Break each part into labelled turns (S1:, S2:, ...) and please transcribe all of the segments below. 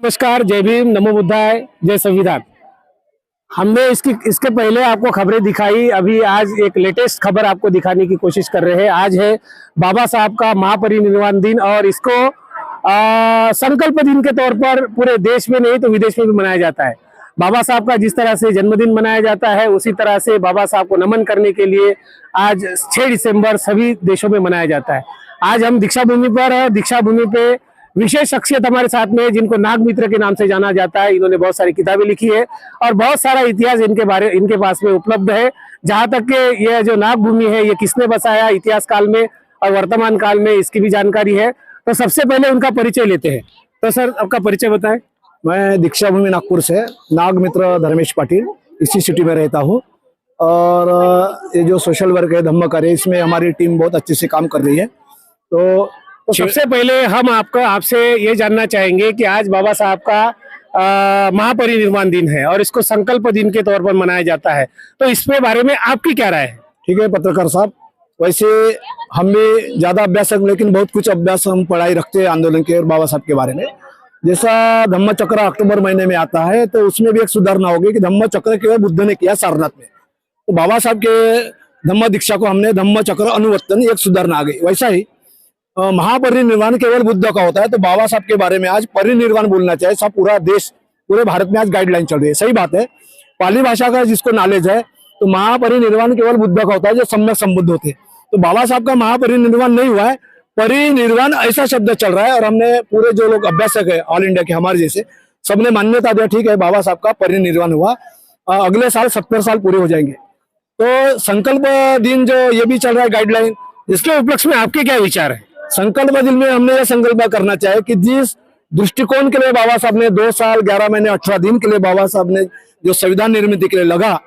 S1: नमस्कार, जय भीम, नमो बुद्धाय, जय संविधान। हमने इसके पहले आपको खबरें दिखाई। अभी आज एक लेटेस्ट खबर आपको दिखाने की कोशिश कर रहे हैं। आज है बाबा साहब का महापरिनिर्वाण दिन और इसको संकल्प दिन के तौर पर पूरे देश में नहीं तो विदेश में भी मनाया जाता है। बाबा साहब का जिस तरह से जन्मदिन मनाया जाता है उसी तरह से बाबा साहब को नमन करने के लिए आज 6 दिसंबर सभी देशों में मनाया जाता है। आज हम दीक्षा भूमि पर है। दीक्षा भूमि पे विशेष शख्सियत हमारे साथ में है जिनको नाग मित्र के नाम से जाना जाता है। इन्होंने बहुत सारी किताबें लिखी है और बहुत सारा इतिहास इनके पास में उपलब्ध है। जहां तक कि यह जो नाग भूमि है ये किसने बसाया इतिहास काल में और वर्तमान काल में इसकी भी जानकारी है। तो सबसे पहले उनका परिचय लेते हैं। तो सर, आपका परिचय बताएं।
S2: मैं दीक्षा भूमि नागपुर से नाग मित्र धर्मेश पाटिल इसी सिटी में रहता हूँ और ये जो सोशल वर्क है धम्म कार्य इसमें हमारी टीम बहुत अच्छे से काम कर रही है। तो
S1: सबसे पहले हम आपसे ये जानना चाहेंगे कि आज बाबा साहब का महापरिनिर्वाण दिन है और इसको संकल्प दिन के तौर पर मनाया जाता है। तो इसके बारे में आपकी क्या राय है?
S2: ठीक है पत्रकार साहब, वैसे हम भी ज्यादा अभ्यास लेकिन बहुत कुछ अभ्यास हम पढ़ाई रखते हैं आंदोलन के और बाबा साहब के बारे में। जैसा धम्म चक्र अक्टूबर महीने में आता है तो उसमें भी एक सुधारना होगी कि धम्म चक्र केवल बुद्ध ने किया सारनाथ में, तो बाबा साहब के धम्म दीक्षा को हमने धम्म चक्र अनुवर्तन एक सुधारना आ गई। वैसा ही महापरिनिर्वाण केवल बुद्ध का होता है, तो बाबा साहब के बारे में आज परिनिर्वाण बोलना चाहिए। सब पूरा देश पूरे भारत में आज गाइडलाइन चल रही है। सही बात है, पाली भाषा का जिसको नॉलेज है तो महापरिनिर्वाण केवल बुद्ध का होता है जो सम्यक संबुद्ध होते हैं। तो बाबा साहब का महापरिनिर्वाण नहीं हुआ है, परिनिर्वाण ऐसा शब्द चल रहा है और हमने पूरे जो लोग अभ्यासक है ऑल इंडिया के हमारे जैसे सबने मान्यता दिया ठीक है बाबा साहब का परिनिर्वाण हुआ, अगले साल 70 साल पूरे हो जाएंगे। तो संकल्प दिन जो ये भी चल रहा है गाइडलाइन,
S1: इसके उपलक्ष्य में आपके क्या विचार है?
S2: संकल्प दिन में हमने यह संकल्प करना चाहिए कि जिस दृष्टिकोण के लिए बाबा साहब ने 2 साल 11 महीने 18 दिन के लिए बाबा साहब ने जो संविधान निर्मित के लिए लगा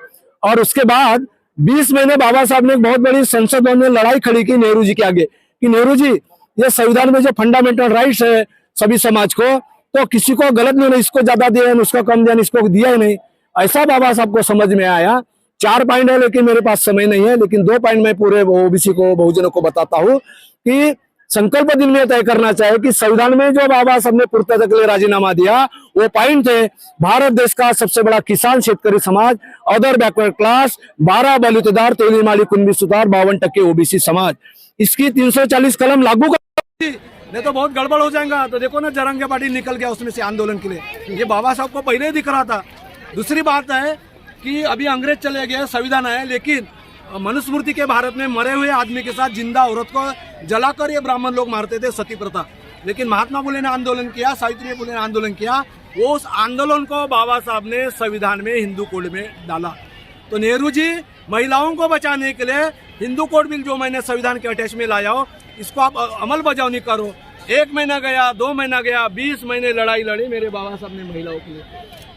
S2: और उसके बाद 20 महीने बाबा साहब ने एक बहुत बड़ी संसद में लड़ाई खड़ी की नेहरू जी के आगे कि नेहरू जी ये संविधान में जो फंडामेंटल राइट्स है सभी समाज को, तो किसी को गलत नहीं, इसको ज्यादा दिया उसको कम दिया, इसको दिया ही नहीं। ऐसा बाबा साहब को समझ में आया। 4 पॉइंट है लेकिन मेरे पास समय नहीं है, लेकिन 2 पॉइंट में पूरे ओबीसी को बहुजनों को बताता हूँ कि संकल्प दिन में तय करना चाहिए कि संविधान में जो बाबा साहब ने पूर्णता के लिए राजीनामा दिया वो पॉइंट थे भारत देश का सबसे बड़ा किसान शेतकरी समाज, अदर बैकवर्ड क्लास, 12 बलुतेदार, तेली माली कुंभी सुतार, 52% ओबीसी समाज। इसकी 340 कलम लागू कर
S3: नहीं तो बहुत गड़बड़ हो जाएगा। तो देखो ना जरंगे पाटिल निकल गया उसमें से आंदोलन के लिए, ये बाबा साहब को पहले ही दिख रहा था। दूसरी बात है कि अभी अंग्रेज चले गए, संविधान है, लेकिन मनुस्मृति के भारत में मरे हुए आदमी के साथ जिंदा औरत को जलाकर ये ब्राह्मण लोग मारते थे, सती प्रथा। लेकिन महात्मा फुले ने आंदोलन किया, सावित्री फुले ने आंदोलन किया, वो उस आंदोलन को बाबा साहब ने संविधान में हिंदू कोड में डाला। तो नेहरू जी महिलाओं को बचाने के लिए हिंदू कोड बिल जो मैंने संविधान के अटैच में लाया हो इसको आप अमल बजावनी करो। 1 महीना गया, 2 महीना गया, 20 महीने लड़ाई लड़ी मेरे बाबा साहब ने महिलाओं के लिए।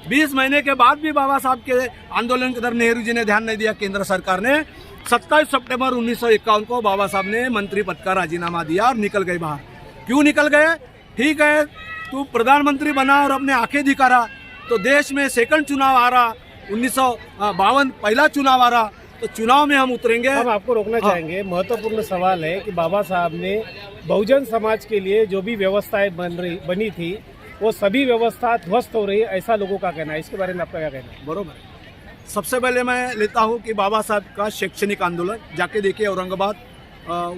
S3: 20 महीने के बाद भी बाबा साहब के आंदोलन की तरफ नेहरू जी ने ध्यान नहीं दिया। केंद्र सरकार ने 27 सितंबर 1951 को बाबा साहब ने मंत्री पद का राजीनामा दिया और निकल गए बाहर। क्यों निकल गए? ठीक है, तू प्रधानमंत्री बना और अपने आंखें दिखा, तो देश में सेकंड चुनाव आ रहा, 1952 पहला चुनाव आ रहा, तो चुनाव में हम उतरेंगे।
S1: हम आपको रोकना चाहेंगे। महत्वपूर्ण सवाल है कि बाबा साहब ने बहुजन समाज के लिए जो भी व्यवस्थाएं बनी थी वो सभी व्यवस्था ध्वस्त हो रही है, ऐसा लोगों का कहना है। इसके बारे में आपका क्या कहना है?
S3: बरोबर। सबसे पहले मैं लेता हूं कि बाबा साहब का शैक्षणिक आंदोलन जाके देखिए, औरंगाबाद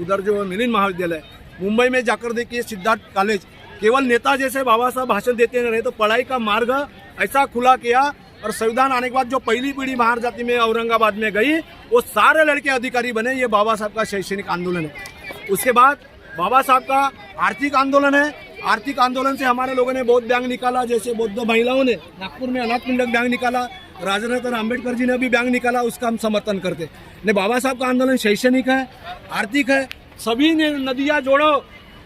S3: उधर जो मिलिंद महाविद्यालय, मुंबई में जाकर देखिए सिद्धार्थ कॉलेज, केवल नेता जैसे बाबा साहब भाषण देते नहीं रहे, तो पढ़ाई का मार्ग ऐसा खुला किया। और संविधान आने के बाद जो पहली पीढ़ी बाहर जाति में औरंगाबाद में गई वो सारे लड़के अधिकारी बने, ये बाबा साहब का शैक्षणिक आंदोलन है। उसके बाद बाबा साहब का आर्थिक आंदोलन है। आर्थिक आंदोलन से हमारे लोगों ने बहुत बैंक निकाला, जैसे बौद्ध महिलाओं ने नागपुर में अनाथ पिंडक बैंक निकाला, राजेंद्र अम्बेडकर जी ने भी बैंक निकाला, उसका हम समर्थन करते। ने बाबा साहब का आंदोलन शैक्षणिक है, आर्थिक है। सभी ने नदियाँ जोड़ो,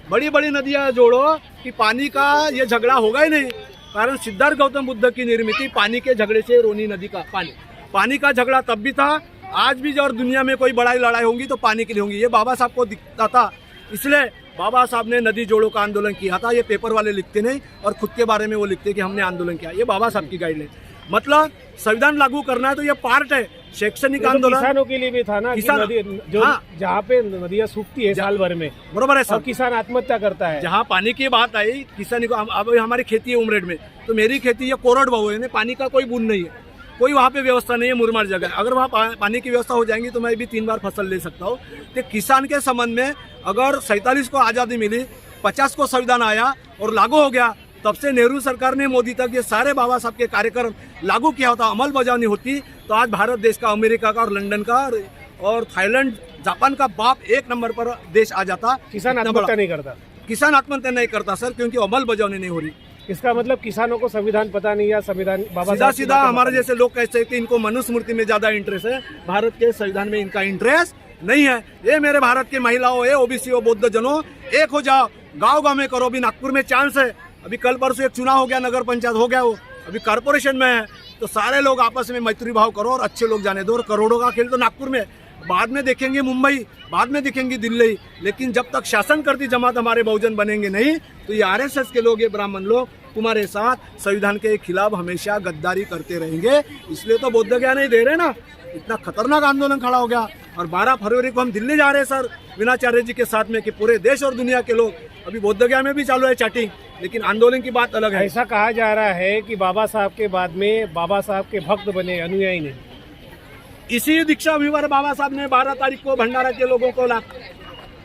S3: बड़ी बड़ी नदियाँ जोड़ो कि पानी का ये झगड़ा होगा ही नहीं। कारण सिद्धार्थ गौतम बुद्ध की निर्मित पानी के झगड़े से रोनी नदी का पानी का झगड़ा तब भी था, आज भी और दुनिया में कोई बड़ी लड़ाई होंगी तो पानी के लिए होंगी, ये बाबा साहब को दिखता था। इसलिए बाबा साहब ने नदी जोड़ो का आंदोलन किया था। ये पेपर वाले लिखते नहीं और खुद के बारे में वो लिखते कि हमने आंदोलन किया, ये बाबा साहब की गाइडलाइन। मतलब संविधान लागू करना है तो ये पार्ट है शैक्षणिक
S1: ये तो
S3: आंदोलन।
S1: किसानों के लिए भी था ना कि
S3: किसान-
S1: नदी जो
S3: हाँ।
S1: जहाँ पे नदियाँ सूखती है साल भर में
S3: बरोबर है
S1: और
S3: सर।
S1: किसान आत्महत्या करता है।
S3: जहाँ पानी की बात आई किसानी को, अब हमारी खेती है उमरेड में, तो मेरी खेती ये कोरड बहु है, पानी का कोई बूंद नहीं है, कोई वहाँ पे व्यवस्था नहीं है, मुरमार जगह है। अगर वहाँ पानी की व्यवस्था हो जाएंगी तो मैं भी 3 बार फसल ले सकता हूँ। तो किसान के संबंध में अगर 47 को आज़ादी मिली, 50 को संविधान आया और लागू हो गया, तब से नेहरू सरकार ने मोदी तक ये सारे बाबा साहब के कार्यक्रम लागू किया होता, अमलबजावनी होती, तो आज भारत देश का, अमेरिका का और लंदन का और थाईलैंड, जापान का बाप 1 नंबर पर देश आ जाता।
S1: किसान
S3: इतना
S1: आत्महत्या
S3: बड़ा-
S1: नहीं करता।
S3: किसान आत्महत्या नहीं करता सर, क्योंकि अमलबजावनी नहीं हो रही।
S1: इसका मतलब किसानों को संविधान पता नहीं या संविधान बाबा
S3: सीधा
S1: साहब की
S3: सीधा
S1: बातें
S3: हमारे
S1: पता
S3: जैसे लोग कहते हैं कि इनको मनुस्मृति में ज्यादा इंटरेस्ट है, भारत के संविधान में इनका इंटरेस्ट नहीं है। ये मेरे भारत की महिलाओं, ये ओबीसी हो, बौद्ध जनों, एक हो जाओ, गांव गांव में करो। अभी नागपुर में चांस है, अभी कल परसों एक चुनाव हो गया, नगर पंचायत हो गया, वो अभी कारपोरेशन में है, तो सारे लोग आपस में मैत्री भाव करो और अच्छे लोग जाने दो। और करोड़ों का खेल तो नागपुर में, बाद में देखेंगे मुंबई, बाद में देखेंगे दिल्ली, लेकिन जब तक शासन करती जमात हमारे बहुजन बनेंगे नहीं, तो ये आरएसएस के लोग, ये ब्राह्मण लोग तुम्हारे साथ संविधान के खिलाफ हमेशा गद्दारी करते रहेंगे। इसलिए तो बौद्ध ज्ञान नहीं दे रहे ना, इतना खतरनाक आंदोलन खड़ा हो गया। और 12 फरवरी को हम दिल्ली जा रहे हैं सर, विनाचार्य जी के साथ में, कि पूरे देश और दुनिया के लोग, अभी बोध गया में भी चालू है चैटिंग, लेकिन आंदोलन की बात अलग है।
S1: ऐसा कहा जा रहा है कि बाबा साहब के बाद में बाबा साहब के भक्त बने, अनुयायी नहीं।
S3: इसी दीक्षा अभिवर बाबा साहब ने 12 तारीख को भंडारा के लोगों को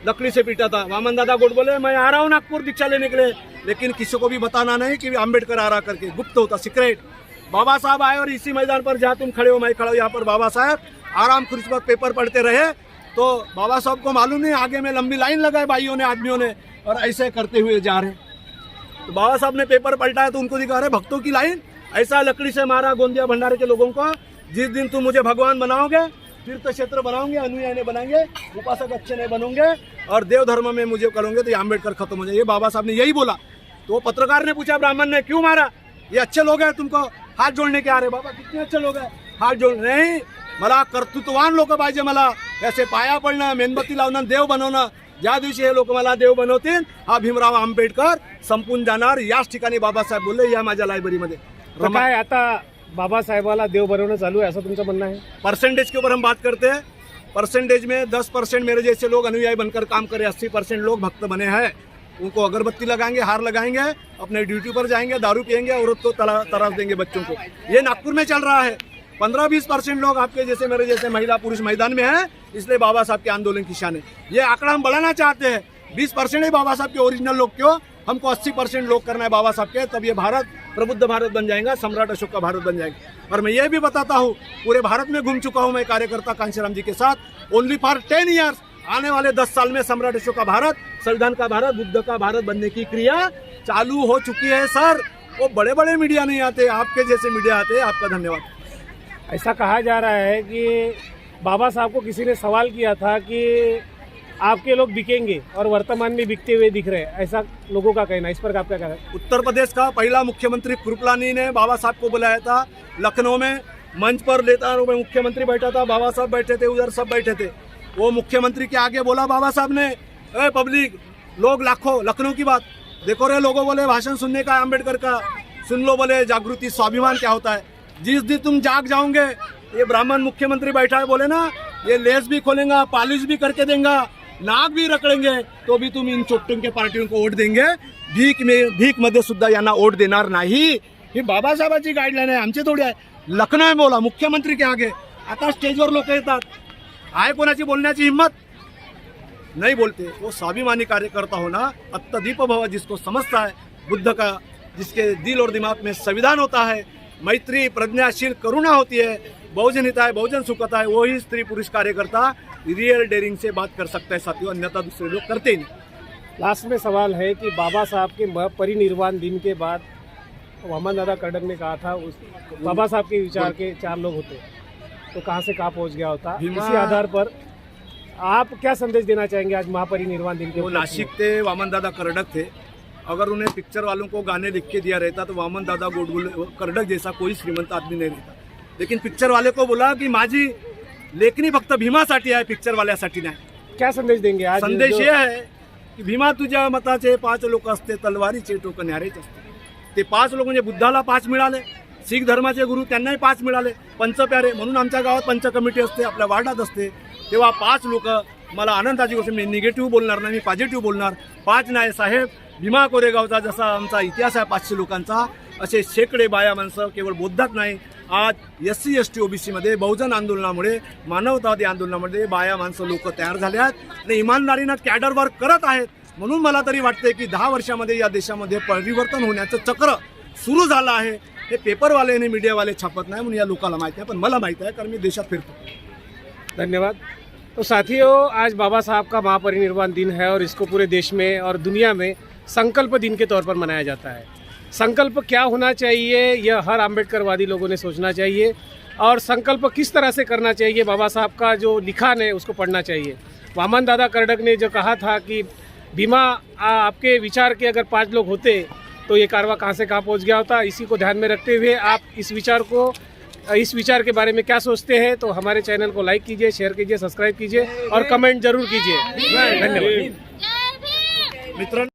S3: लकड़ी से पीटा था। वामन दादा गोड बोले मैं आ रहा हूँ नागपुर दीक्षा लेने के लिए, लेकिन किसी को भी बताना नहीं कि अम्बेडकर आ रहा करके, गुप्त होता, सीक्रेट। बाबा साहब आए और इसी मैदान पर जहाँ तुम खड़े हो, मैं खड़ा हूँ यहाँ पर, बाबा साहब आराम खुर्ची पर पेपर पढ़ते रहे, तो बाबा साहब को मालूम नहीं, आगे में लंबी लाइन लगाए भाइयों ने, आदमियों ने, और ऐसे करते हुए जा रहे। तो बाबा साहब ने पेपर पलटा है तो उनको दिखा रहे भक्तों की लाइन, ऐसा लकड़ी से मारा गोंदिया भंडारे के लोगों को। जिस दिन तुम मुझे भगवान बनाओगे, तीर्थ क्षेत्र बनाओगे, अनुयायी बनाएंगे, उपासक अच्छे नहीं बनोगे और देव धर्म में मुझे करोगे, तो ये अम्बेडकर खत्म हो जाए। ये बाबा साहब ने यही बोला। तो वो पत्रकार ने पूछा ब्राह्मण ने, क्यों मारा? ये अच्छे लोग हैं, तुमको हाथ जोड़ने के आ रहे। बाबा कितने अच्छे लोग हैं, हाथ जोड़ नहीं, मला कर्तृत्ववान लोक पाहिजे, मला याचे पाया पडणं, मेणबत्ती लावणं, देव बनवणं। ज्या दिवशी हे लोक मला देव बनवतील, हा भीमराव आंबेडकर संपून जाणार, याच ठिकाणी बाबासाहेब बोलले या माझ्या लायब्ररीमध्ये।
S1: तर काय आता बाबा साहेबाला देव बनवणं चालू है, असं तुमचं म्हणणं आहे?
S3: परसेंटेज के ऊपर हम बात करते हैं, परसेंटेज में 10% मेरे जैसे लोग अनुयायी बनकर काम करें, 80% लोग भक्त बने हैं। उनको अगरबत्ती लगाएंगे, हार लगाएंगे, अपने ड्यूटी पर जाएंगे, दारू पियेंगे, औरत को तराश देंगे बच्चों को। ये नागपुर में चल रहा है। 15-20% लोग आपके जैसे मेरे जैसे महिला पुरुष मैदान में हैं, इसलिए बाबा साहब के आंदोलन की शान है। ये आंकड़ा हम बढ़ाना चाहते हैं, 20% ही बाबा साहब के ओरिजिनल लोग, क्यों हमको 80% लोग करना है बाबा साहब के, तब ये भारत प्रबुद्ध भारत बन जाएगा, सम्राट अशोक का भारत बन जाएगा। और मैं ये भी बताता हूँ, पूरे भारत में घूम चुका हूँ मैं कार्यकर्ता कांशीराम जी के साथ, ओनली फॉर 10 ईयर्स, आने वाले 10 साल में सम्राट अशोक का भारत, संविधान का भारत, बुद्ध का भारत बनने की क्रिया चालू हो चुकी है सर। वो बड़े बड़े मीडिया नहीं आते, आपके जैसे मीडिया आते हैं, आपका धन्यवाद।
S1: ऐसा कहा जा रहा है कि बाबा साहब को किसी ने सवाल किया था कि आपके लोग बिकेंगे और वर्तमान में बिकते हुए दिख रहे हैं, ऐसा लोगों का कहना, इस पर आप क्या कहना है?
S3: उत्तर प्रदेश का पहला मुख्यमंत्री कृपलानी ने बाबा साहब को बुलाया था लखनऊ में, मंच पर लेता मुख्यमंत्री बैठा था, बाबा साहब बैठे थे, उधर सब बैठे थे। वो मुख्यमंत्री के आगे बोला बाबा साहब ने, ए पब्लिक, लोग लाखों, लखनऊ की बात देखो रे, लोगों बोले भाषण सुनने का अम्बेडकर का, सुन लो, बोले जागृति स्वाभिमान क्या होता है। जिस दिन तुम जाग जाओगे, ये ब्राह्मण मुख्यमंत्री बैठा है, बोले ना ये लेस भी खोलेगा, पॉलिश भी करके देगा, नाक भी रगड़ेंगे, तो भी तुम इन चोट्टों के पार्टियों को वोट देंगे, भीक मध्ये सुद्धा यांना वोट देणार नाही। ही बाबासाहेबांची गाईडलाईन आहे, आमची थोडी आहे। लखनऊ में बोला मुख्यमंत्री के आगे, आता स्टेजवर लोक येतात, आहे कोणाची बोलण्याची हिम्मत नहीं बोलते। वो स्वाभिमानी कार्यकर्ता होना, अत्यदीप भव, जिसको समझता है बुद्ध का, जिसके दिल और दिमाग में संविधान होता है, मैत्री, प्रज्ञाशील, करुणा होती है, बहुजन हित है, बहुजन सुखता है, वही स्त्री पुरुष कार्यकर्ता रियल डेयरिंग से बात कर सकता है साथियों, अन्यथा दूसरे लोग करते ही नहीं।
S1: लास्ट में सवाल है कि बाबा साहब के परिनिर्वाण दिन के बाद वामन दादा कर्डक ने कहा था उस बाबा साहब के विचार के 4 लोग होते, तो कहाँ से कहाँ पहुँच गया होता। इसी आधार पर आप क्या संदेश देना चाहेंगे आज महापरिनिर्वाण दिन के?
S3: वो नासिक थे, वामन दादा कर्डक थे। अगर उन्हें पिक्चर वालों को गाने लिख के दिया रहता तो वामन दादा कर्डक जैसा कोई श्रीमंत आदमी नहीं रहता। लेकिन पिक्चर वाले को बोला की माझी लेखनी फक्त भीमासाठी आहे, पिक्चर वाल्यासाठी नाही।
S1: क्या संदेश देंगे आज?
S3: संदेश हे आहे की भीमा तुझ्या मताचे 5 लोक असते, तलवारीचे टोक न्यारेच असते। ते 5 लोक म्हणजे बुद्धाला 5 मिळाले, शीख धर्माचे गुरु त्यांनाही 5 मिळाले, पंचप्यारे. म्हणून आमच्या गावात पंच कमिटी असते, आपल्या वार्डात असते. तेव्हा 5 लोक, मला आनंदाची गोष्ट, मी निगेटिव्ह बोलणार नाही, मी पॉझिटिव्ह बोलणार. 5 नायसाहेब, भीमा कोरेगावचा जसा आमचा इतिहास आहे 500 लोकांचा, असे शेकडे बाया माणसं केवळ बौद्धात नाही, आज SC ST OBC मध्ये बहुजन आंदोलनामुळे, मानवतावादी आंदोलनामध्ये बाया माणसं लोक तयार झाले आहेत आणि इमानदारीनं कॅडर वर्क करत आहेत. म्हणून मला तरी वाटते की 10 वर्षामध्ये या देशामध्ये परिवर्तन होण्याचं चक्र सुरू झालं आहे. हे पेपरवाले आणि मीडियावाले छापत नाही म्हणून या लोकांना माहिती आहे, पण मला माहिती आहे कारण मी देशात फिरतो.
S1: धन्यवाद। तो साथियों, आज बाबा साहब का महापरिनिर्वाण दिन है और इसको पूरे देश में और दुनिया में संकल्प दिन के तौर पर मनाया जाता है। संकल्प क्या होना चाहिए यह हर आम्बेडकरवादी लोगों ने सोचना चाहिए और संकल्प किस तरह से करना चाहिए, बाबा साहब का जो लिखान है उसको पढ़ना चाहिए। वामन दादा कर्डक ने जो कहा था कि भीमा आपके विचार के अगर 5 लोग होते तो ये कारवा कहाँ से कहाँ पहुँच गया होता, इसी को ध्यान में रखते हुए आप इस विचार के बारे में क्या सोचते हैं तो हमारे चैनल को लाइक कीजिए, शेयर कीजिए, सब्सक्राइब कीजिए और कमेंट जरूर कीजिए। धन्यवाद
S3: मित्रांनो.